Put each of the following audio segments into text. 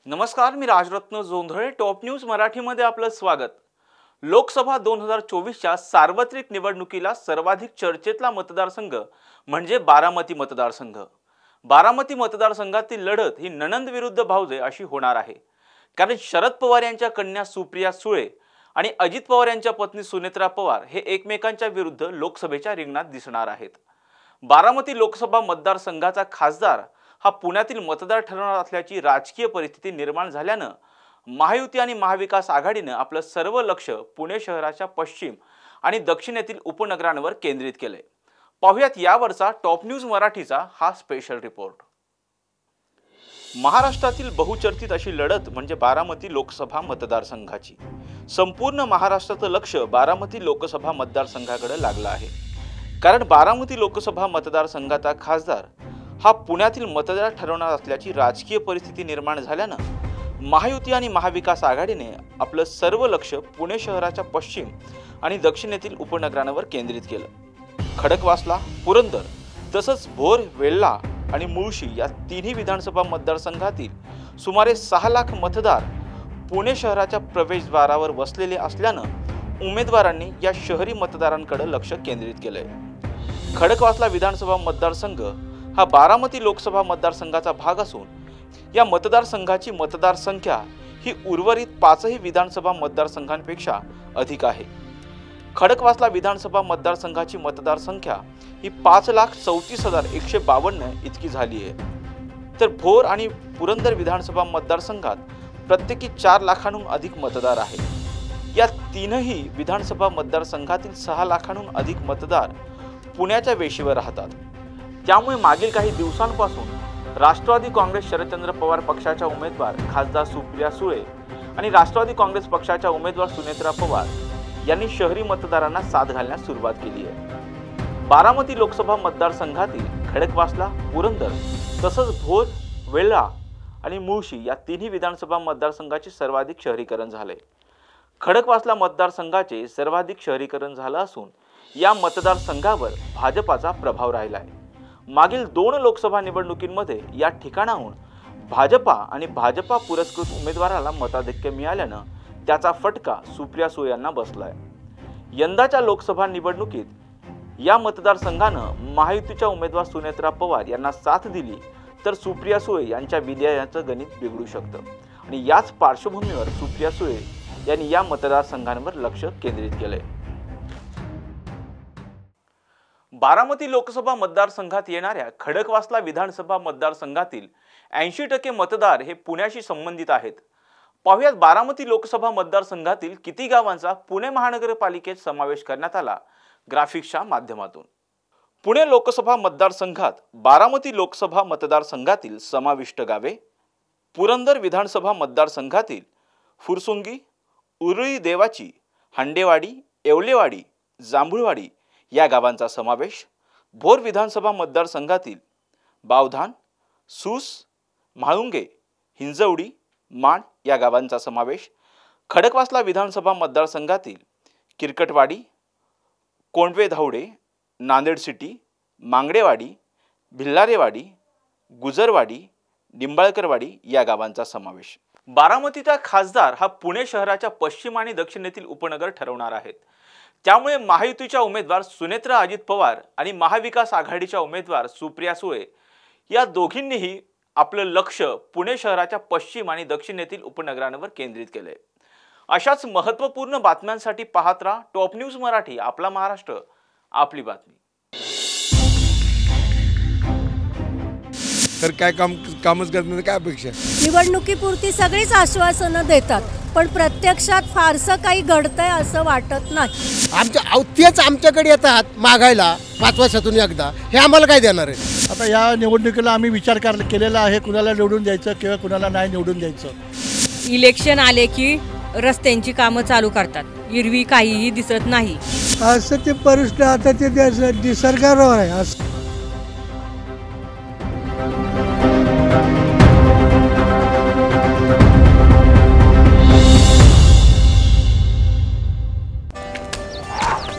नमस्कार, मी Rajratna Jondhale. Top news मराठीमध्ये आपलं स्वागत. लोकसभा 2024च्या सार्वत्रिक निवडणुकीला सर्वाधिक चर्चेतला मतदारसंघ म्हणजे बारामती मतदारसंघ. बारामती मतदारसंघातील लढत ही नणंद विरुद्ध भाऊजे अशी होणार आहे. कारण शरद पवार यांच्या कन्या सुप्रिया सुळे आणि अजित पवार यांच्या पत्नी सुनेत्रा पवार हे एकमेकांच्या विरुद्ध लोकसभेच्या रिंगणात दिसणार आहेत. बारामती लोकसभा मतदारसंघाचा खासदार हा पुण्यातील मतदार ठरवणार असल्याची राजकीय परिस्थिती निर्माण झाल्यानं महायुती आणि महाविकास आघाडीने आपलं सर्व लक्ष पुणे शहराच्या पश्चिम आणि दक्षिणेतील उपनगरांवर केंद्रित केले. पाहुयात यावरचा टॉप न्यूज मराठीचा हा स्पेशल रिपोर्ट. महाराष्ट्रातील बहुचर्चित अशी लढत म्हणजे बारामती लोकसभा मतदारसंघाची. संपूर्ण महाराष्ट्राचं लक्ष बारामती लोकसभा मतदारसंघाकडे लागलं आहे. कारण बारामती लोकसभा मतदारसंघाचा खासदार हा पुण्यातील मतदार ठरवणार असल्याची राजकीय परिस्थिती निर्माण झाल्यानं महायुती आणि महाविकास आघाडीने आपलं सर्व लक्ष पुणे शहराच्या पश्चिम आणि दक्षिणेतील उपनगरांवर केंद्रित केलं. खडकवासला, पुरंदर तसंच भोर, वेल्हा आणि मुळशी या तिन्ही विधानसभा मतदारसंघातील सुमारे 6 लाख मतदार पुणे शहराच्या प्रवेशद्वारावर वसलेले असल्यानं उमेदवारांनी या शहरी मतदारांकडे लक्ष केंद्रित केलंय. खडकवासला विधानसभा मतदारसंघ हा बारामती लोकसभा मतदारसंघाचा भाग असून या मतदारसंघाची मतदार संख्या ही उर्वरित 5ही विधानसभा मतदारसंघांपेक्षा अधिक आहे. खडकवासला विधानसभा मतदारसंघाची मतदार संख्या ही 5,34,152 इतकी झाली आहे. तर भोर आणि पुरंदर विधानसभा मतदारसंघात प्रत्येकी 4 लाखांहून अधिक मतदार आहेत. या तीनही विधानसभा मतदारसंघातील 6 लाखांहून अधिक मतदार पुण्याच्या वेशीवर राहतात. त्यामुळे मागील काही दिवसांपासून राष्ट्रवादी काँग्रेस शरदचंद्र पवार पक्षाच्या उमेदवार खासदार सुप्रिया सुळे आणि राष्ट्रवादी काँग्रेस पक्षाच्या उमेदवार सुनेत्रा पवार यांनी शहरी मतदारांना साथ घालण्यास सुरुवात केली आहे. बारामती लोकसभा मतदारसंघातील खडकवासला, पुरंदर तसंच भोर, वेल्हा आणि मुळशी या तिन्ही विधानसभा मतदारसंघाचे सर्वाधिक शहरीकरण झाले. खडकवासला मतदारसंघाचे सर्वाधिक शहरीकरण झालं असून या मतदारसंघावर भाजपाचा प्रभाव राहिला आहे. मागील 2 लोकसभा निवडणुकींमध्ये या ठिकाणाहून भाजपा आणि भाजपा पुरस्कृत उमेदवाराला मताधिक्य मिळाल्यानं त्याचा फटका सुप्रिया सुळे यांना बसलाय. यंदाच्या लोकसभा निवडणुकीत या मतदारसंघानं महायुतीच्या उमेदवार सुनेत्रा पवार यांना साथ दिली तर सुप्रिया सुळे यांच्या विजयाचं गणित बिघडू शकतं आणि याच पार्श्वभूमीवर सुप्रिया सुळे यांनी या मतदारसंघांवर लक्ष केंद्रित केलंय. बारामती लोकसभा मतदारसंघात येणाऱ्या खडकवासला विधानसभा मतदारसंघातील 80% मतदार हे पुण्याशी संबंधित आहेत. पाहुयात बारामती लोकसभा मतदारसंघातील किती गावांचा पुणे महानगरपालिकेत समावेश करण्यात आला ग्राफिक्सच्या माध्यमातून. पुणे लोकसभा मतदारसंघात बारामती लोकसभा मतदारसंघातील समाविष्ट गावे: पुरंदर विधानसभा मतदारसंघातील फुरसुंगी, उरुळी देवाची, हांडेवाडी, येवलेवाडी, जांभुळवाडी या गावांचा समावेश. भोर विधानसभा मतदारसंघातील बावधान, सूस, म्हाळुंगे, हिंजवडी, माण या गावांचा समावेश. खडकवासला विधानसभा मतदारसंघातील किरकटवाडी, कोंडवे धावडे, नांदेड सिटी, मांगडेवाडी, भिल्लारेवाडी, गुजरवाडी, निंबाळकरवाडी या गावांचा समावेश. बारामतीचा खासदार हा पुणे शहराच्या पश्चिम आणि दक्षिणेतील उपनगर ठरवणार आहेत. त्यामुळे महायुतीच्या उमेदवार सुनेत्रा अजित पवार आणि महाविकास आघाडीच्या उमेदवार सुप्रिया सुळे या दोघींनीही आपलं लक्ष पुणे शहराच्या पश्चिम आणि दक्षिणेतील उपनगरांवर केंद्रित केले. अशाच महत्त्वपूर्ण बातम्यांसाठी पाहत राहा टॉप न्यूज मराठी. आपला महाराष्ट्र, आपली बातमी. तर काय कामच करण्याची काय अपेक्षा? निवडणुकीपुरती सगळीच आश्वासनं देतात पण प्रत्यक्षात फारसं काही घडतंय असं वाटत नाही. तेच आमच्याकडे येतात मागायला 5 वर्षातून एकदा. हे आम्हाला काय देणार आहे? आता या निवडणुकीला आम्ही विचार केलेला आहे, कुणाला निवडून द्यायचं किंवा कुणाला नाही निवडून द्यायचं. इलेक्शन आले की रस्त्यांची कामं चालू करतात, एरवी काहीही दिसत नाही. असं ते परिस्थिती आता ते सरकारवर आहे.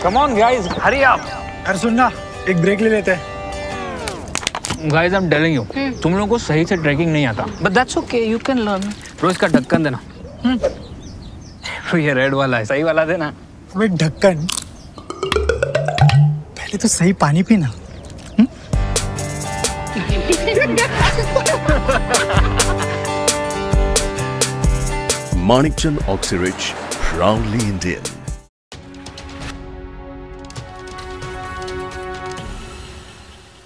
Come on guys, hurry up. अरे सुन ना, एक ब्रेक ले लेते हैं. Guys, I'm telling you, तुम लोगों को सही से ट्रैकिंग नहीं आता. But that's okay, you can learn. रोज का ढक्कन देना। ये रेड वाला है, सही वाला देना। वे ढक्कन, पहले तो सही पानी पीना। Manikchand Oxyrich, proudly Indian.